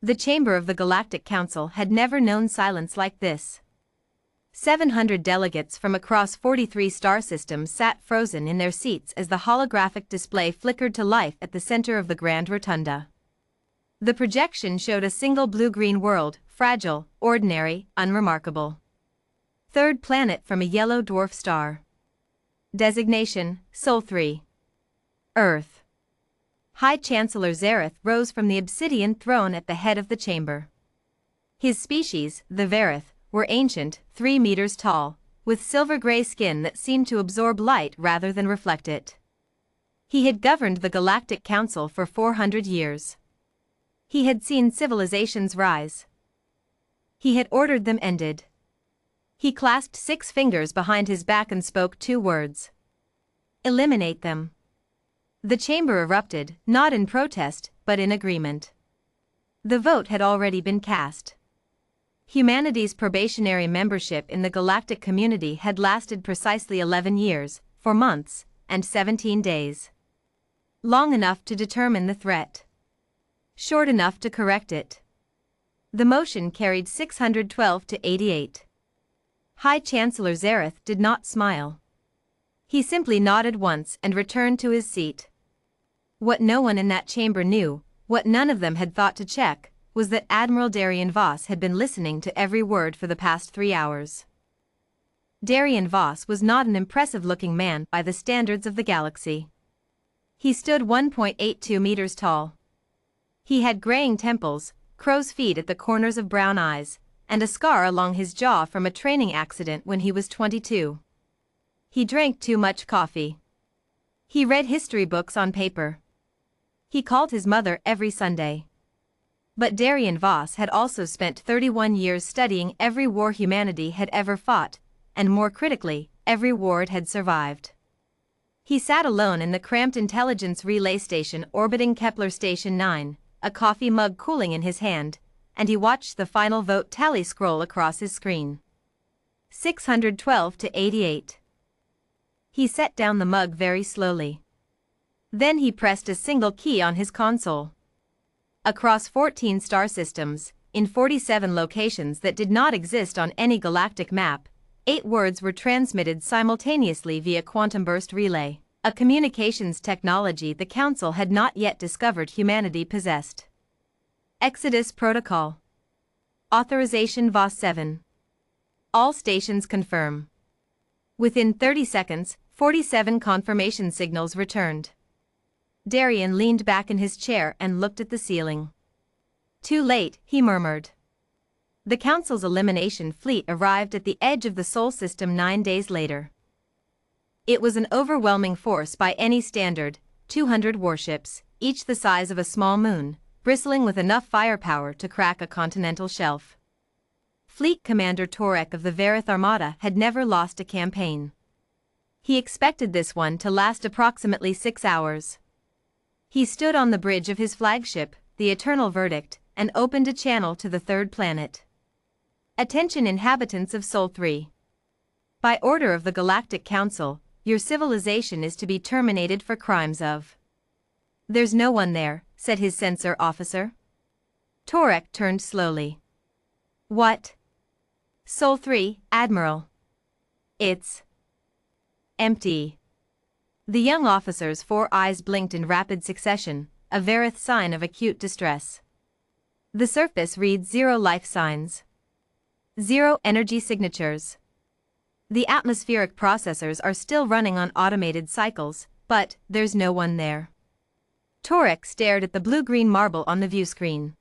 The chamber of the Galactic Council had never known silence like this. 700 delegates from across 43 star systems sat frozen in their seats as the holographic display flickered to life at the center of the Grand Rotunda. The projection showed a single blue-green world, fragile, ordinary, unremarkable. Third planet from a yellow dwarf star. Designation, Sol 3. Earth. High Chancellor Zareth rose from the obsidian throne at the head of the chamber. His species, the Vareth, were ancient, 3 meters tall, with silver-gray skin that seemed to absorb light rather than reflect it. He had governed the Galactic Council for 400 years. He had seen civilizations rise. He had ordered them ended. He clasped 6 fingers behind his back and spoke 2 words. Eliminate them. The chamber erupted, not in protest, but in agreement. The vote had already been cast. Humanity's probationary membership in the galactic community had lasted precisely 11 years, 4 months, and 17 days. Long enough to determine the threat. Short enough to correct it. The motion carried 612 to 88. High Chancellor Zareth did not smile. He simply nodded once and returned to his seat. What no one in that chamber knew, what none of them had thought to check, was that Admiral Darian Voss had been listening to every word for the past 3 hours. Darian Voss was not an impressive-looking man by the standards of the galaxy. He stood 1.82 meters tall. He had graying temples, crow's feet at the corners of brown eyes, and a scar along his jaw from a training accident when he was 22. He drank too much coffee. He read history books on paper. He called his mother every Sunday. But Darian Voss had also spent 31 years studying every war humanity had ever fought, and more critically, every war it had survived. He sat alone in the cramped intelligence relay station orbiting Kepler Station 9, a coffee mug cooling in his hand, and he watched the final vote tally scroll across his screen. 612 to 88. He set down the mug very slowly. Then he pressed a single key on his console. Across 14 star systems, in 47 locations that did not exist on any galactic map, 8 words were transmitted simultaneously via quantum burst relay, a communications technology the Council had not yet discovered humanity possessed. Exodus Protocol. Authorization Voss 7. All stations confirm. Within 30 seconds, 47 confirmation signals returned. Darian leaned back in his chair and looked at the ceiling. Too late, he murmured. The Council's elimination fleet arrived at the edge of the Sol system 9 days later. It was an overwhelming force by any standard, 200 warships, each the size of a small moon, bristling with enough firepower to crack a continental shelf. Fleet Commander Torek of the Vareth Armada had never lost a campaign. He expected this one to last approximately 6 hours. He stood on the bridge of his flagship, the Eternal Verdict, and opened a channel to the 3rd planet. Attention inhabitants of Sol 3. By order of the Galactic Council, your civilization is to be terminated for crimes of. There's no one there, said his censor officer. Torek turned slowly. What? Sol 3, Admiral. It's empty. The young officer's 4 eyes blinked in rapid succession, a Vareth sign of acute distress. The surface reads 0 life signs. 0 energy signatures. The atmospheric processors are still running on automated cycles, but there's no one there. Torek stared at the blue-green marble on the view screen.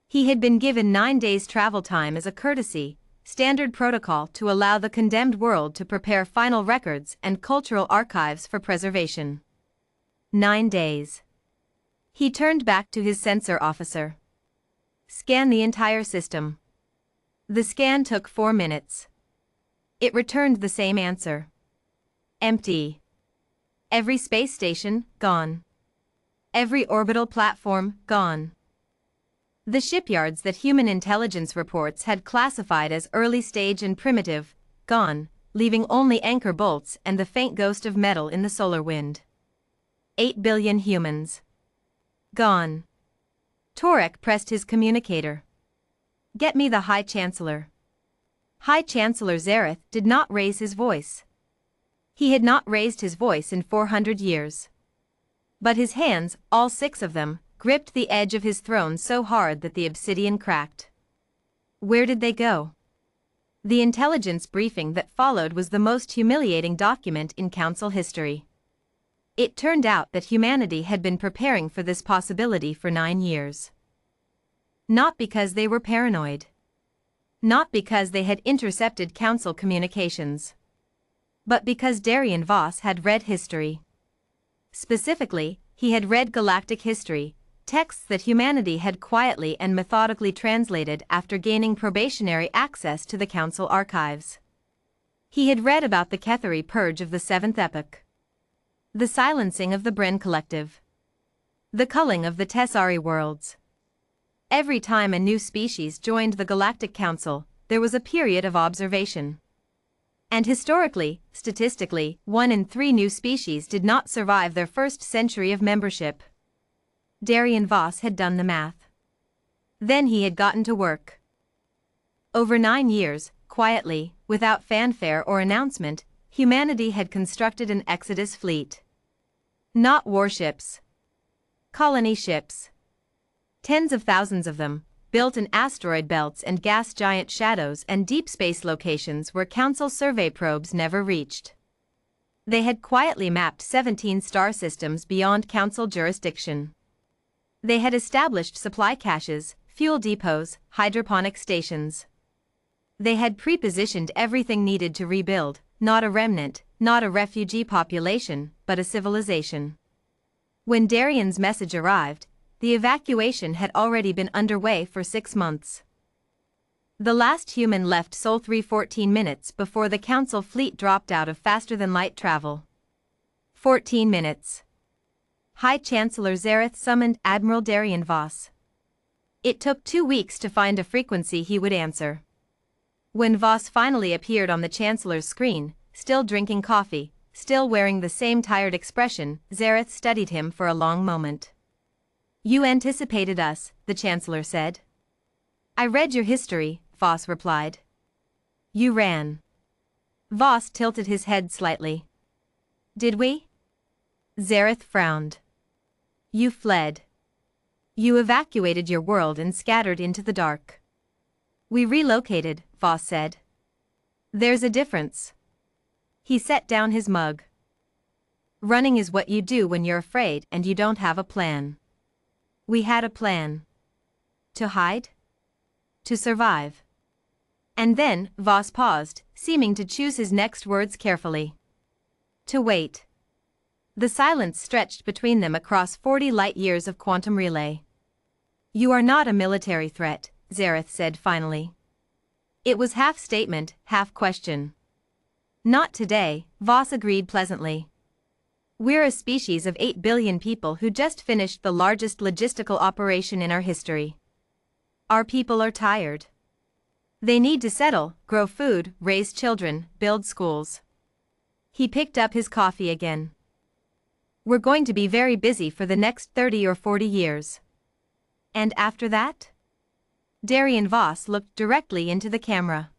He had been given 9 days travel time as a courtesy, standard protocol to allow the condemned world to prepare final records and cultural archives for preservation. 9 days. He turned back to his censor officer. Scan the entire system. The scan took 4 minutes. It returned the same answer. Empty. Every space station, gone. Every orbital platform, gone. The shipyards that human intelligence reports had classified as early stage and primitive, gone, leaving only anchor bolts and the faint ghost of metal in the solar wind. 8 billion humans. Gone. Torek pressed his communicator. Get me the High Chancellor. High Chancellor Zareth did not raise his voice. He had not raised his voice in 400 years. But his hands, all 6 of them, gripped the edge of his throne so hard that the obsidian cracked. Where did they go? The intelligence briefing that followed was the most humiliating document in Council history. It turned out that humanity had been preparing for this possibility for 9 years. Not because they were paranoid. Not because they had intercepted Council communications. But because Darien Voss had read history. Specifically, he had read galactic history, texts that humanity had quietly and methodically translated after gaining probationary access to the Council archives. He had read about the Ketheri purge of the 7th epoch. The silencing of the Bren Collective. The culling of the Tessari worlds. Every time a new species joined the Galactic Council, there was a period of observation. And historically, statistically, 1 in 3 new species did not survive their first century of membership. Darien Voss had done the math. Then he had gotten to work. Over 9 years, quietly, without fanfare or announcement, humanity had constructed an Exodus fleet. Not warships. Colony ships. Tens of thousands of them, built in asteroid belts and gas giant shadows and deep space locations where Council survey probes never reached. They had quietly mapped 17 star systems beyond Council jurisdiction. They had established supply caches, fuel depots, hydroponic stations. They had pre-positioned everything needed to rebuild, not a remnant, not a refugee population, but a civilization. When Darien's message arrived, the evacuation had already been underway for 6 months. The last human left Sol 3 14 minutes before the Council fleet dropped out of faster-than-light travel. 14 minutes. High Chancellor Zareth summoned Admiral Darien Voss. It took 2 weeks to find a frequency he would answer. When Voss finally appeared on the Chancellor's screen, still drinking coffee, still wearing the same tired expression, Zareth studied him for a long moment. You anticipated us, the Chancellor said. I read your history, Voss replied. You ran. Voss tilted his head slightly. Did we? Zareth frowned. You fled. You evacuated your world and scattered into the dark. We relocated, Voss said. There's a difference. He set down his mug. Running is what you do when you're afraid and you don't have a plan. We had a plan. To hide? To survive. And then, Voss paused, seeming to choose his next words carefully. To wait. The silence stretched between them across 40 light-years of quantum relay. You are not a military threat, Zareth said finally. It was half statement, half question. Not today, Voss agreed pleasantly. We're a species of 8 billion people who just finished the largest logistical operation in our history. Our people are tired. They need to settle, grow food, raise children, build schools. He picked up his coffee again. We're going to be very busy for the next 30 or 40 years. And after that? Darien Voss looked directly into the camera.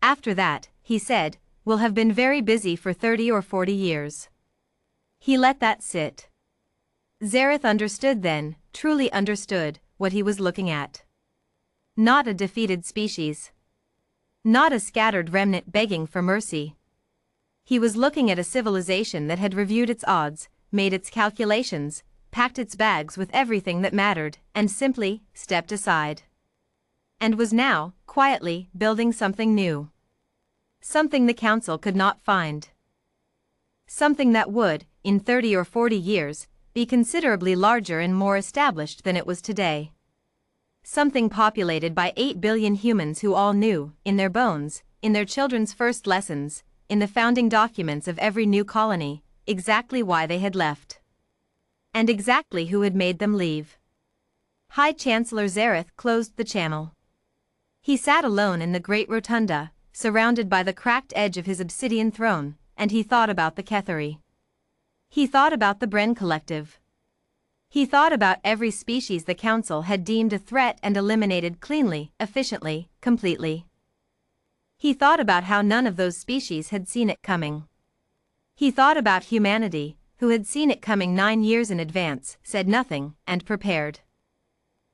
After that, he said, we'll have been very busy for 30 or 40 years. He let that sit. Zareth understood then, truly understood, what he was looking at. Not a defeated species. Not a scattered remnant begging for mercy. He was looking at a civilization that had reviewed its odds, made its calculations, packed its bags with everything that mattered, and simply stepped aside. And was now, quietly, building something new. Something the Council could not find. Something that would, in 30 or 40 years, be considerably larger and more established than it was today. Something populated by 8 billion humans who all knew, in their bones, in their children's first lessons, in the founding documents of every new colony, exactly why they had left. And exactly who had made them leave. High Chancellor Zareth closed the channel. He sat alone in the great rotunda, surrounded by the cracked edge of his obsidian throne, and he thought about the Ketheri. He thought about the Bren Collective. He thought about every species the Council had deemed a threat and eliminated cleanly, efficiently, completely. He thought about how none of those species had seen it coming. He thought about humanity, who had seen it coming 9 years in advance, said nothing, and prepared.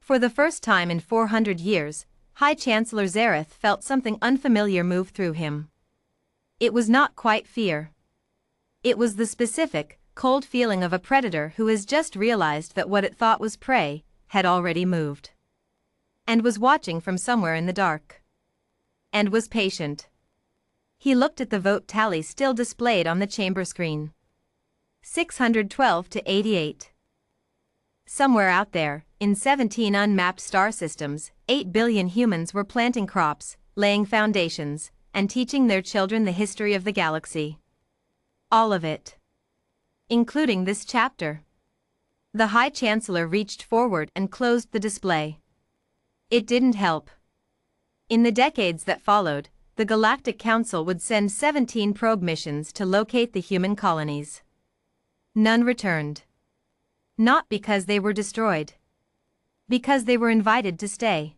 For the first time in 400 years, High Chancellor Zareth felt something unfamiliar move through him. It was not quite fear. It was the specific, cold feeling of a predator who has just realized that what it thought was prey had already moved. And was watching from somewhere in the dark. And was patient. He looked at the vote tally still displayed on the chamber screen. 612 to 88. Somewhere out there, in 17 unmapped star systems, 8 billion humans were planting crops, laying foundations, and teaching their children the history of the galaxy. All of it. Including this chapter. The High Chancellor reached forward and closed the display. It didn't help. In the decades that followed, the Galactic Council would send 17 probe missions to locate the human colonies. None returned. Not because they were destroyed. Because they were invited to stay.